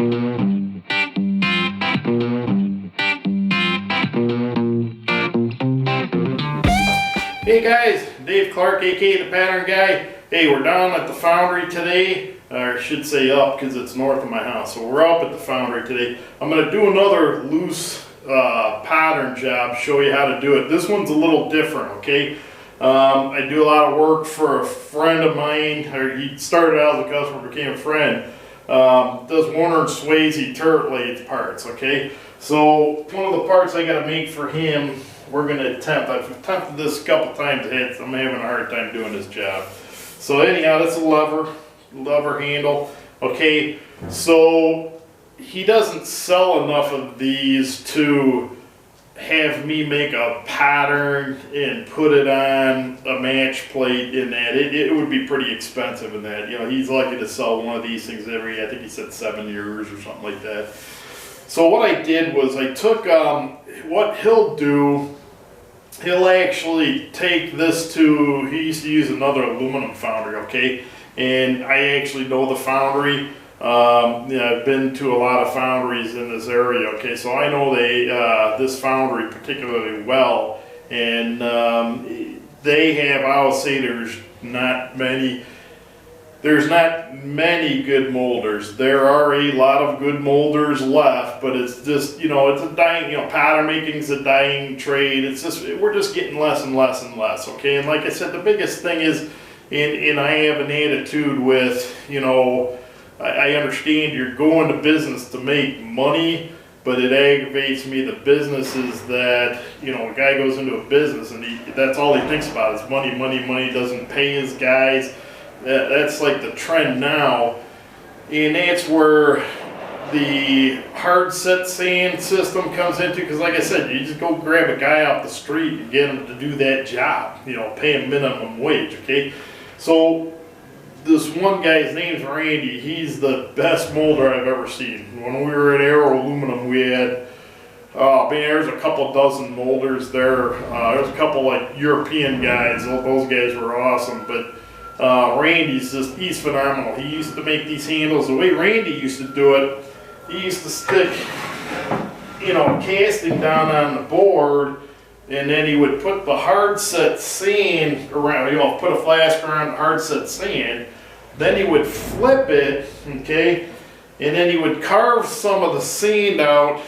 Hey guys, Dave Clark, aka the Pattern Guy. Hey, we're down at the Foundry today, or I should say up because it's north of my house. So we're up at the Foundry today. I'm going to do another loose pattern job, show you how to do it. This one's a little different, okay? I do a lot of work for a friend of mine, or he started out as a customer, became a friend. Does Warner and Swayze turret lathe parts, okay? So one of the parts I got to make for him, we're going to attempt. I've attempted this a couple times. I'm having a hard time doing this job. So anyhow, that's a lever handle. Okay, so he doesn't sell enough of these to have me make a pattern and put it on a match plate in that. It would be pretty expensive in that. You know, he's lucky to sell one of these things every, I think he said 7 years or something like that. So what I did was I took, what he'll do, he'll actually take this to, he used to use another aluminum foundry, okay? And I actually know the foundry. Yeah, I've been to a lot of foundries in this area, okay? So I know this foundry particularly well. And they have, I'll say there's not many good molders. There are a lot of good molders left, but it's just, you know, it's a dying, you know, pattern making is a dying trade. It's just, we're just getting less and less and less, okay? And like I said, the biggest thing is, and I have an attitude with, you know, I understand you're going to business to make money, but it aggravates me the businesses that, you know, a guy goes into a business and that's all he thinks about is money, money, money, doesn't pay his guys. That's like the trend now, and that's where the hard set sand system comes into, because like I said, you just go grab a guy off the street and get him to do that job, you know, pay him minimum wage, okay? So this one guy's name's Randy. He's the best molder I've ever seen. When we were at Aero Aluminum, we had, oh man, there's a couple dozen molders there. There's a couple like European guys. Those guys were awesome, but Randy's just, he's phenomenal. He used to make these handles. The way Randy used to do it, he used to stick, you know, casting down on the board, and then he would put the hard set sand around, you know, put a flask around the hard set sand. Then he would flip it, okay, and then he would carve some of the sand out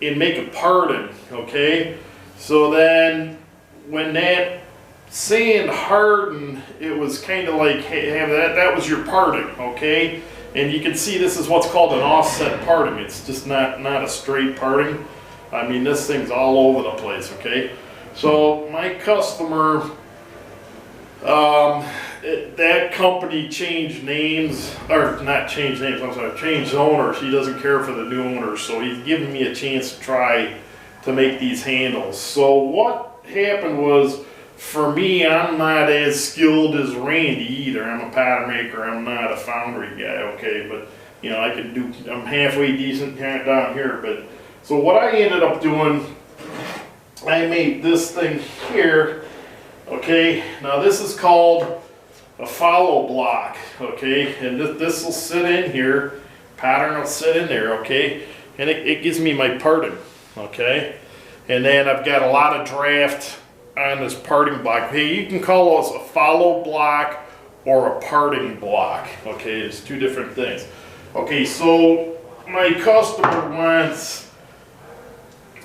and make a parting, okay. So then when that sand hardened, it was kind of like, hey, that was your parting, okay? And you can see this is what's called an offset parting. It's just not a straight parting. I mean, this thing's all over the place, okay? So my customer, that company changed names, or not changed names, I'm sorry, changed owners. He doesn't care for the new owners, so he's giving me a chance to try to make these handles. So what happened was, for me, I'm not as skilled as Randy either. I'm a pattern maker, I'm not a foundry guy, okay? But, you know, I'm halfway decent down here. But so what I ended up doing, I made this thing here, okay? Now this is called a follow block, okay? And this will sit in here, pattern will sit in there, okay? And it gives me my parting, okay? And then I've got a lot of draft on this parting block. Hey, you can call this a follow block or a parting block, okay? It's two different things. Okay, so my customer wants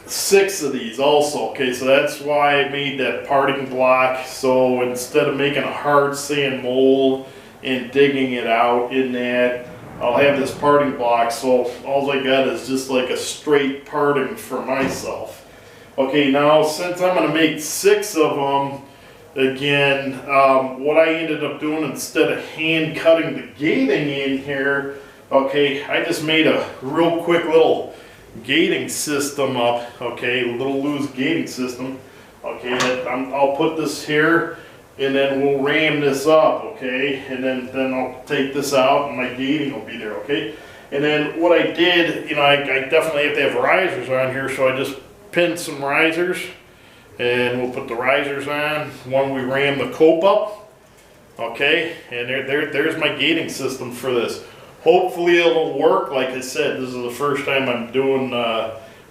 6 of these also, okay? So that's why I made that parting block. So instead of making a hard sand mold and digging it out in that, I'll have this parting block. So all I got is just like a straight parting for myself. Okay, now since I'm going to make 6 of them, again, what I ended up doing, instead of hand cutting the gating in here, okay, I just made a real quick little gating system up, okay, a little loose gating system, okay, I'll put this here, and then we'll ram this up, okay, and then I'll take this out and my gating will be there, okay. And then what I did, you know, I definitely have to have risers on here, so I just pinned some risers, and we'll put the risers on when we ram the cope up, okay, and there's my gating system for this. Hopefully it'll work. Like I said, this is the first time I'm doing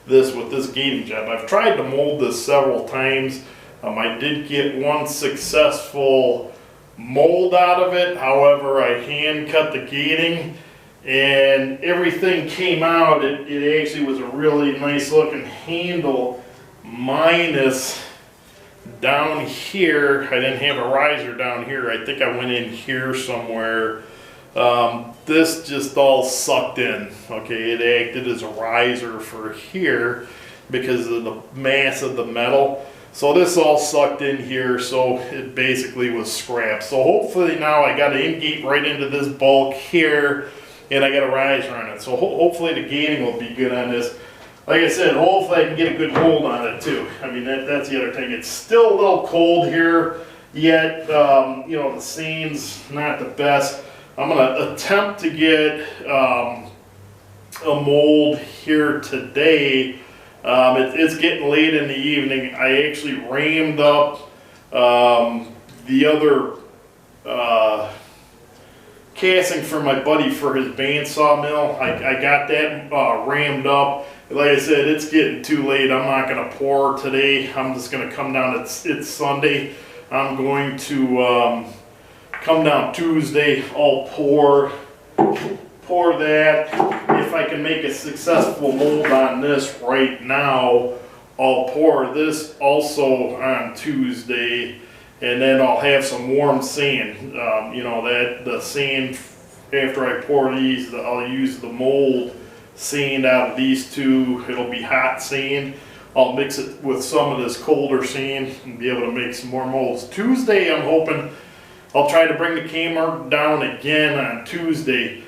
this with this gating job. I've tried to mold this several times. I did get one successful mold out of it. However, I hand cut the gating and everything came out. It actually was a really nice looking handle, minus down here. I didn't have a riser down here. I think I went in here somewhere. This just all sucked in. Okay, it acted as a riser for here because of the mass of the metal. So this all sucked in here, so it basically was scrap. So hopefully now I got an in-gate right into this bulk here, and I got a riser on it. So hopefully the gating will be good on this. Like I said, hopefully I can get a good mold on it too. I mean, that's the other thing. It's still a little cold here yet. You know, the scene's not the best. I'm gonna attempt to get a mold here today. It's getting late in the evening. I actually rammed up the other casting for my buddy for his bandsaw mill. I got that rammed up. Like I said, it's getting too late. I'm not going to pour today. I'm just going to come down. It's Sunday. I'm going to come down Tuesday. I'll pour that. If I can make a successful mold on this right now, I'll pour this also on Tuesday, and then I'll have some warm sand. You know, that the sand, after I pour these, I'll use the mold sand out of these two. It'll be hot sand. I'll mix it with some of this colder sand and be able to make some more molds. Tuesday, I'm hoping I'll try to bring the camera down again on Tuesday.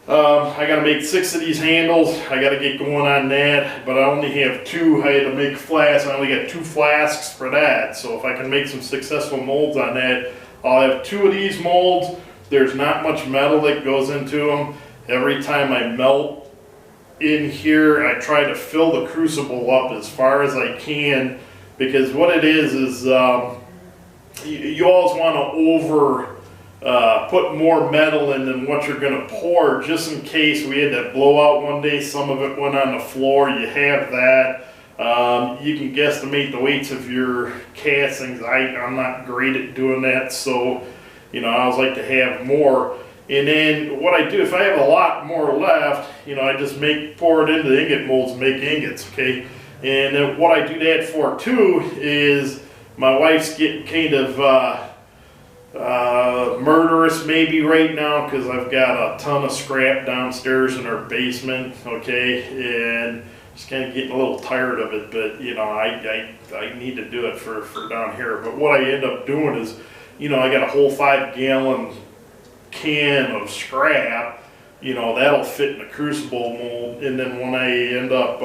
I got to make 6 of these handles. I got to get going on that, but I only have 2. I had to make flasks. I only got 2 flasks for that. So if I can make some successful molds on that, I'll have 2 of these molds. There's not much metal that goes into them. Every time I melt in here, I try to fill the crucible up as far as I can, because what it is you always want to put more metal in than what you're going to pour, just in case we had that blowout one day. Some of it went on the floor. You have that. You can guesstimate the weights of your castings. I'm not great at doing that, so you know, I always like to have more. And then what I do, if I have a lot more left, you know, I just pour it into the ingot molds and make ingots, okay? And then what I do that for too is my wife's getting kind of murderous maybe right now, because I've got a ton of scrap downstairs in her basement, okay? And just kind of getting a little tired of it, but you know, I need to do it for down here. But what I end up doing is, you know, I got a whole 5-gallon can of scrap, you know, that'll fit in the crucible mold. And then when I end up,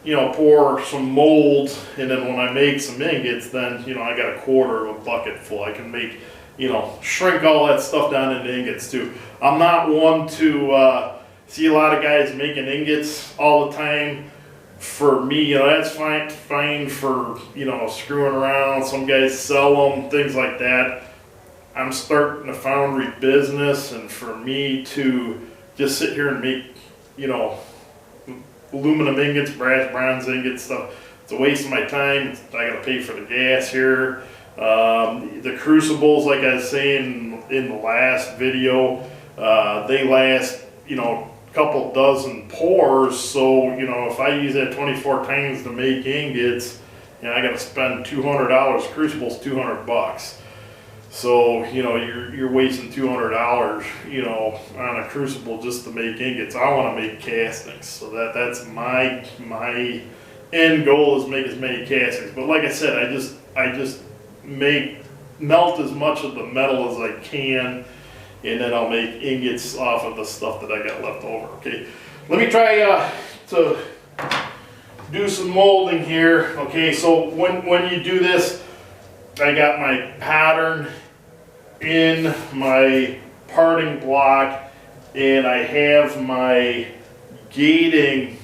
you know, pour some molds, and then when I make some ingots, then, you know, I got a quarter of a bucket full. I can make, you know, shrink all that stuff down into ingots too. I'm not one to see a lot of guys making ingots all the time. For me, you know, that's fine for, you know, screwing around. Some guys sell them, things like that. I'm starting a foundry business, and for me to just sit here and make, you know, aluminum ingots, brass, bronze ingots, stuff, it's a waste of my time. I gotta pay for the gas here. The crucibles, like I was saying in the last video, they last, you know, couple dozen pours. So, you know, if I use that 24 times to make ingots, you know, I got to spend $200. Crucible's $200. So, you know, you're wasting $200, you know, on a crucible just to make ingots. I want to make castings. So that's my end goal, is make as many castings. But like I said, I just melt as much of the metal as I can, and then I'll make ingots off of the stuff that I got left over, okay? Let me try to do some molding here, okay? So when you do this, I got my pattern in my parting block, and I have my gating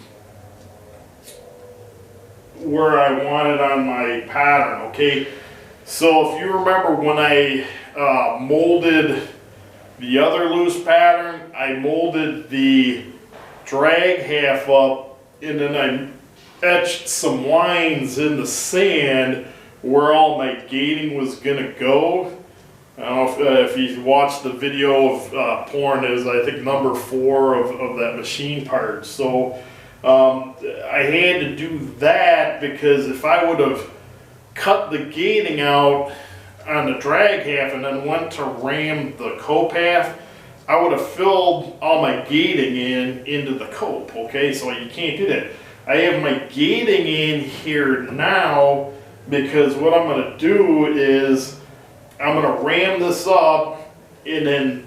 where I want it on my pattern, okay? So if you remember when I molded The other loose pattern, I molded the drag half up, and then I etched some lines in the sand where all my gating was gonna go. I don't know if you watched the video of porn, is I think number 4 of that machine part. So I had to do that because if I would have cut the gating out on the drag half and then went to ram the cope half, I would have filled all my gating into the cope, okay? So you can't do that. I have my gating in here now because what I'm gonna do is I'm gonna ram this up, and then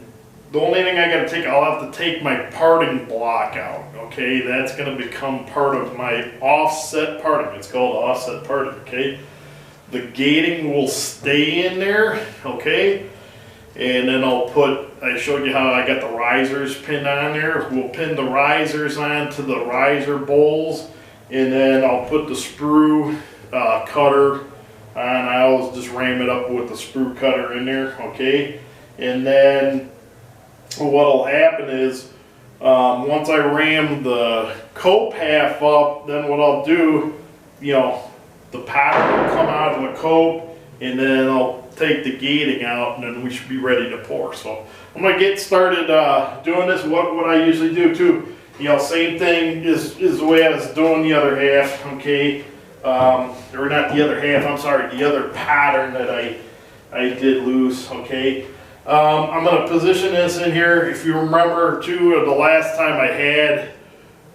the only thing I gotta take, I'll have to take my parting block out, okay? That's gonna become part of my offset parting. It's called offset parting, okay? The gating will stay in there, okay? And then I showed you how I got the risers pinned on there. We'll pin the risers onto the riser bowls, and then I'll put the sprue cutter on. I always just ram it up with the sprue cutter in there, okay? And then what'll happen is, once I ram the cope half up, then what I'll do, the pattern will come out of the cope, and then I'll take the gating out, and then we should be ready to pour. So I'm gonna get started doing this. What I usually do too, same thing is the way I was doing the other half, okay? Or not the other half, I'm sorry, the other pattern that I did loose, okay? I'm gonna position this in here. If you remember too, the last time I had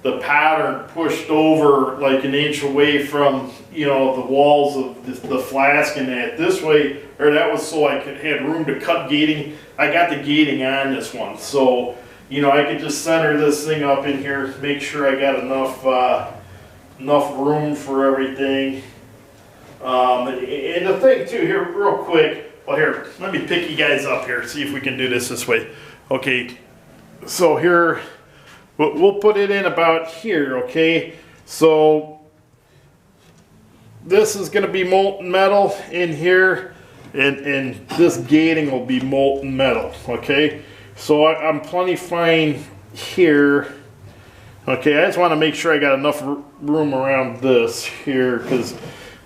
the pattern pushed over like an inch away from, the walls of the flask, and that this way, or that was so I could have room to cut gating. I got the gating on this one, so I could just center this thing up in here, make sure I got enough room for everything. And the thing too here, real quick, well here, let me pick you guys up here, see if we can do this way. Okay, so here, we'll put it in about here, okay? So this is gonna be molten metal in here, and this gating will be molten metal, okay? So I'm plenty fine here. Okay, I just want to make sure I got enough room around this here, because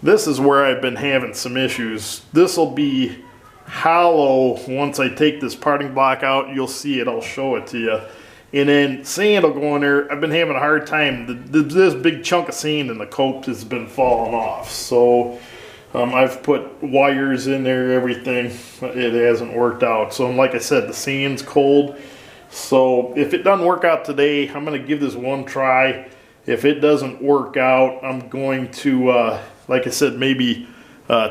this is where I've been having some issues. This will be hollow once I take this parting block out. You'll see it, I'll show it to you. And then sand will go in there. I've been having a hard time. This big chunk of sand in the cope has been falling off. So I've put wires in there, everything. It hasn't worked out. So like I said, the sand's cold. So if it doesn't work out today, I'm going to give this one try. If it doesn't work out, I'm going to, like I said, maybe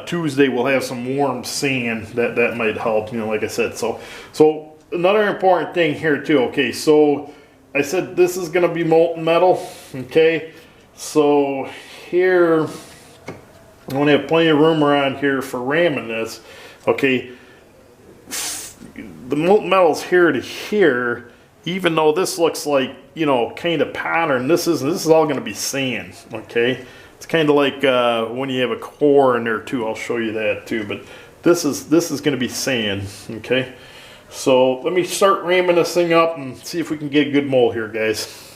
Tuesday we'll have some warm sand. That might help, like I said. So another important thing here too, okay, so I said this is going to be molten metal, okay? So here, I want to have plenty of room around here for ramming this, okay? The molten metal's here to here, even though this looks like, kind of pattern, this is all going to be sand, okay? It's kind of like when you have a core in there too. I'll show you that too, but this is going to be sand, okay? So let me start ramming this thing up and see if we can get a good mold here, guys.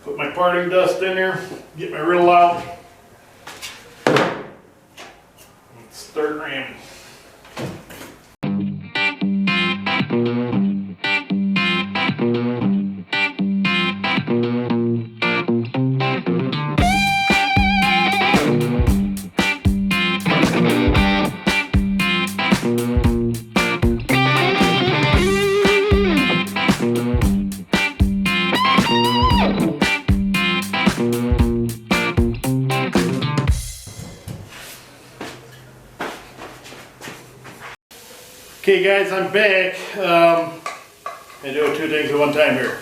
Put my parting dust in there, get my riddle out. Let's start ramming. Okay guys, I'm back. I do two things at one time here.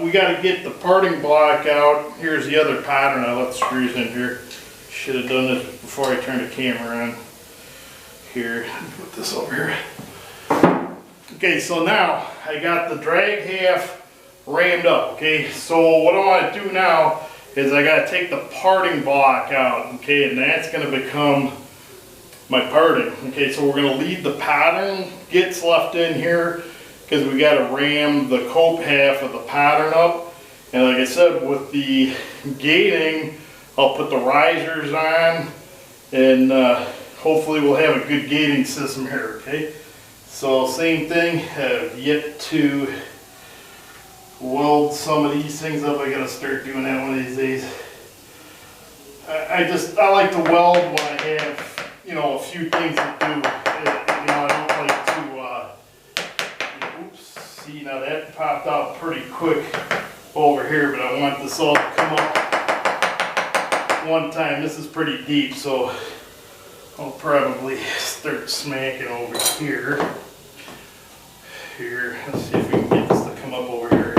We got to get the parting block out. Here's the other pattern. I left the screws in here. Should have done this before I turned the camera on. Here, put this over here. Okay, so now I got the drag half rammed up. Okay, so what I want to do now is I got to take the parting block out. Okay, and that's going to become my parting. Okay, so we're gonna leave the pattern gets left in here because we gotta ram the cope half of the pattern up. And like I said, with the gating, I'll put the risers on, and hopefully we'll have a good gating system here, okay? So same thing, have yet to weld some of these things up. I gotta start doing that one of these days. I like to weld when I have, you know, a few things to do. You know, I don't like to, oops, see, now that popped out pretty quick over here, but I want this all to come up one time. This is pretty deep, so I'll probably start smacking over here. Here, let's see if we can get this to come up over here.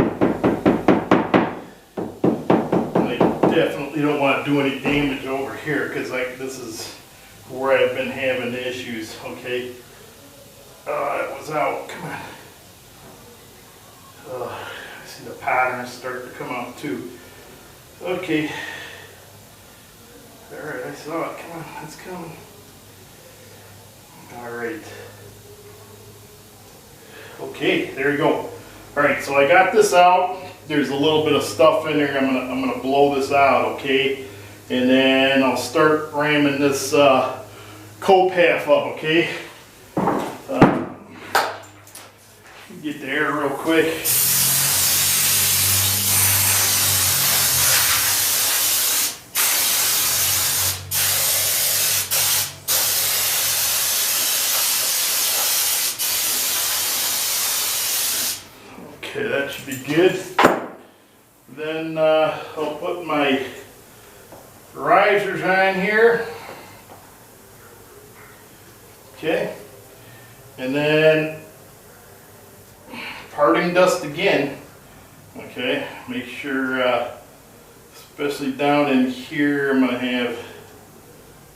And I definitely don't want to do any damage over here because this is where I've been having the issues, okay? It was out, come on. I see the patterns start to come out too. Okay. Alright, I saw it, come on, it's coming. Alright. Okay, there you go. Alright, so I got this out. There's a little bit of stuff in there. I'm gonna blow this out, okay? And then I'll start ramming this cope half up, okay? Get the air real quick. Okay, that should be good. Then I'll put my risers on here. Okay. And then parting dust again. Okay, make sure, especially down in here, I'm going to have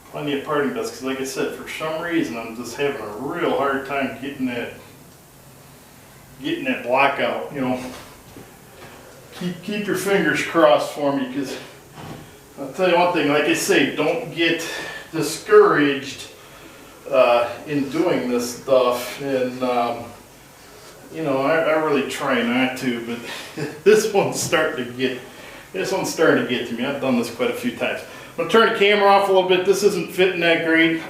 plenty of parting dust because like I said, for some reason I'm just having a real hard time getting that block out, you know. Keep your fingers crossed for me because I'll tell you one thing, like I say, don't get discouraged in doing this stuff, and you know, I really try not to, but this one's starting to get to me. I've done this quite a few times. I'm going to turn the camera off a little bit. This isn't fitting that great.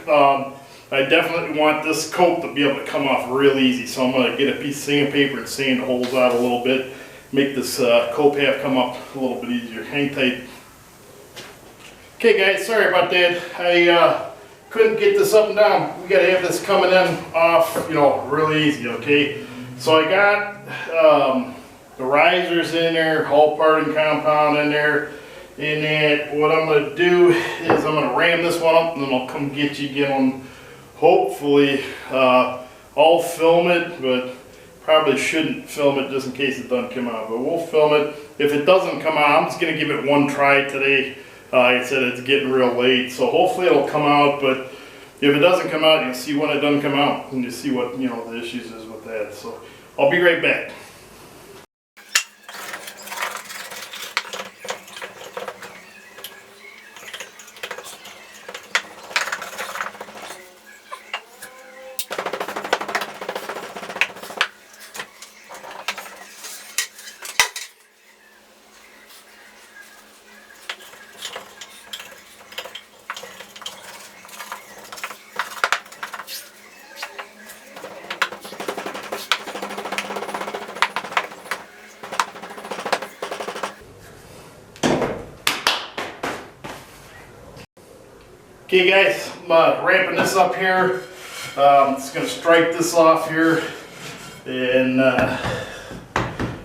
I definitely want this coat to be able to come off real easy, so I'm going to get a piece of sandpaper and sand the holes out a little bit, make this coat half come up a little bit easier. Hang tight. Okay guys, sorry about that. I couldn't get this up and down. We got to have this coming in off, you know, really easy, okay? So I got the risers in there, hull parting compound in there. And then what I'm going to do is I'm going to ram this one up and then I'll come get you again. Hopefully, I'll film it, but probably shouldn't film it just in case it doesn't come out. But we'll film it. If it doesn't come out, I'm just going to give it one try today. Like I said, it's getting real late, so hopefully it'll come out. But if it doesn't come out, you'll see when it doesn't come out, and you see what, you know, the issues is with that. So I'll be right back. Okay guys, I'm ramping this up here. Just going to stripe this off here. And,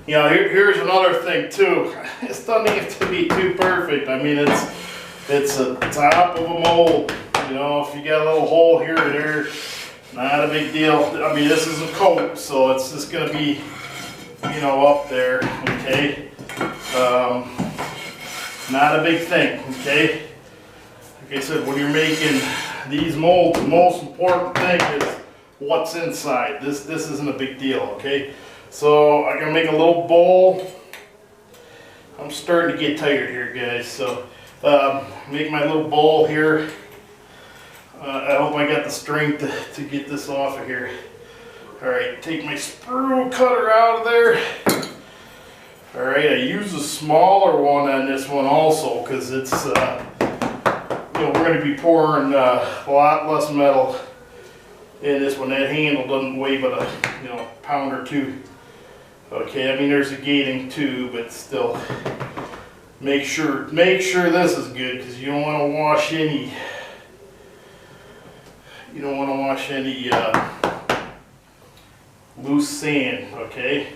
you know, here's another thing too. This doesn't have to be too perfect. I mean, it's a top of a mold. You know, if you got a little hole here or there, not a big deal. I mean, this is a coat, so it's just going to be, you know, up there, okay? Not a big thing, okay? Like I said, when you're making these molds, the most important thing is what's inside. This isn't a big deal, okay? So I'm gonna make a little bowl. I'm starting to get tired here, guys. So make my little bowl here. I hope I got the strength to get this off of here. Alright, take my sprue cutter out of there. Alright, I use a smaller one on this one also because it's, you know, we're going to be pouring a lot less metal in this one. That handle doesn't weigh but a, you know, pound or two. Okay, I mean there's a gating too, but still, make sure this is good because you don't want to wash any. You don't want to wash any loose sand, okay?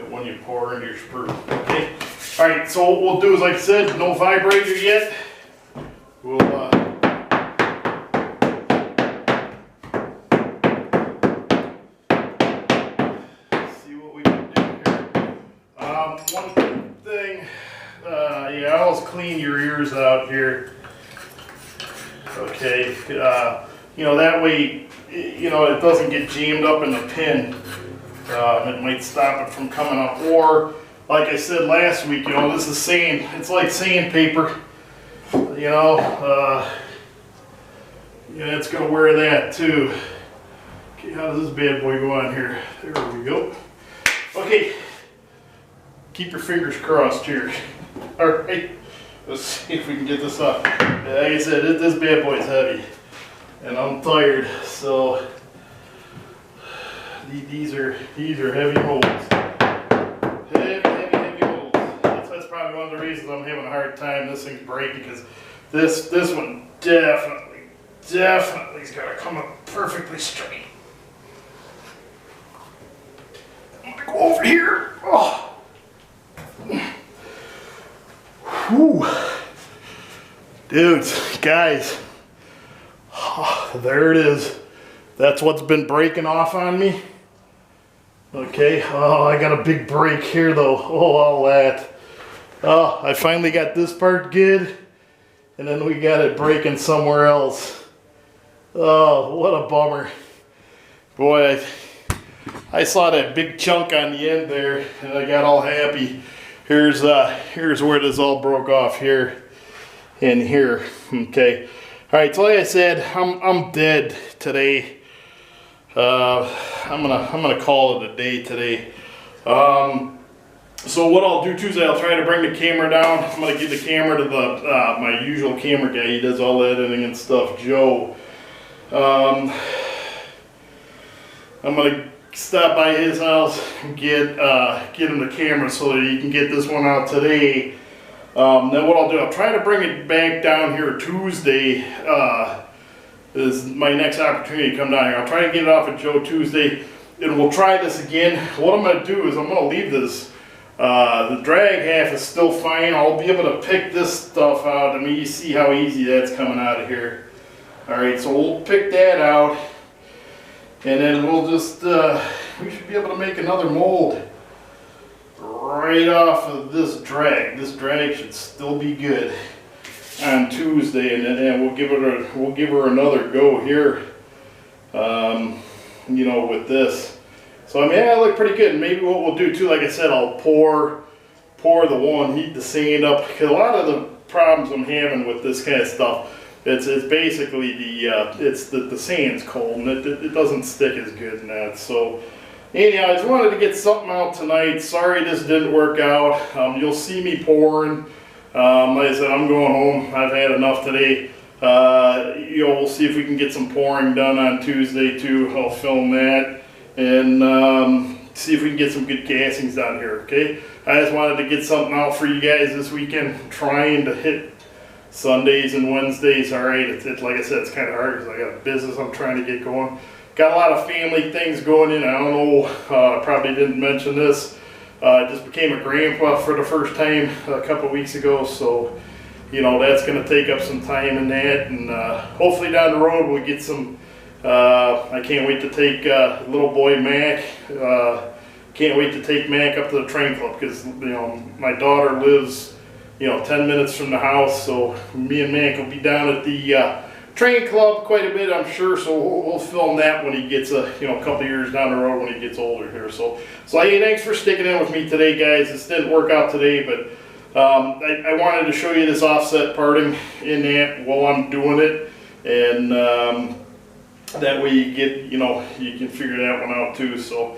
When you pour into your sprue, okay? All right, so what we'll do is, like I said, no vibrator yet. We'll see what we can do here. One thing, yeah, I always clean your ears out here, okay? You know, that way, you know, it doesn't get jammed up in the pin. It might stop it from coming up. Or, like I said last week, you know, this is sand. It's like sandpaper. You know, yeah, it's going to wear that too. Okay, how does this bad boy go on here? There we go. Okay, keep your fingers crossed here. All right, let's see if we can get this up. Like I said, this bad boy is heavy. And I'm tired, so these are heavy holds. Heavy holds. That's probably one of the reasons I'm having a hard time. This thing's breaking because this one definitely's got to come up perfectly straight. I'm gonna go over here. Oh. Whew. Dudes, guys. Oh, there it is. That's what's been breaking off on me. Okay, oh, I got a big break here though. Oh, all that. Oh, I finally got this part good, and then we got it breaking somewhere else. Oh, what a bummer. Boy, I saw that big chunk on the end there, and I got all happy. Here's where this all broke off here and here. Okay. All right, so like I said, I'm dead today. I'm gonna call it a day today. So what I'll do Tuesday, I'll try to bring the camera down. I'm gonna give the camera to the my usual camera guy. He does all the editing and stuff, Joe. I'm gonna stop by his house and get him the camera so that he can get this one out today. Then what I'll do, I'll try to bring it back down here Tuesday, is my next opportunity to come down here. I'll try to get it off at Joe Tuesday, and we'll try this again. What I'm going to do is I'm going to leave this, the drag half is still fine. I'll be able to pick this stuff out. I mean, you see how easy that's coming out of here. Alright, so we'll pick that out, and then we'll just, we should be able to make another mold right off of this drag. This drag should still be good on Tuesday, and then we'll give her another go here. You know, with this. So I mean, I look pretty good. And maybe what we'll do too, like I said, I'll pour the one, heat the sand up. Because a lot of the problems I'm having with this kind of stuff, it's basically the sand's cold and it doesn't stick as good in that. So. Anyhow, I just wanted to get something out tonight. Sorry this didn't work out. You'll see me pouring. Like I said, I'm going home. I've had enough today. You know, we'll see if we can get some pouring done on Tuesday too. I'll film that and see if we can get some good castings down here. Okay. I just wanted to get something out for you guys this weekend. Trying to hit Sundays and Wednesdays. All right. It's like I said, it's kind of hard because I got a business I'm trying to get going. Got a lot of family things going in. I don't know, probably didn't mention this. I just became a grandpa for the first time a couple weeks ago, so you know that's going to take up some time in that, and hopefully down the road we'll get some. I can't wait to take little boy Mac. Can't wait to take Mac up to the train club because you know my daughter lives 10 minutes from the house, so me and Mac will be down at the train club quite a bit, I'm sure, so we'll film that when he gets a couple years down the road when he gets older here. So hey, thanks for sticking in with me today, guys. This didn't work out today, but I wanted to show you this offset parting in that while I'm doing it. and that way you get, you know, you can figure that one out too. So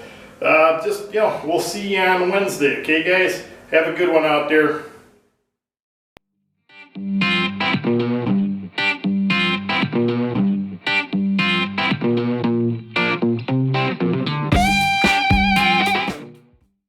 just, you know, we'll see you on Wednesday. Okay, guys, have a good one out there.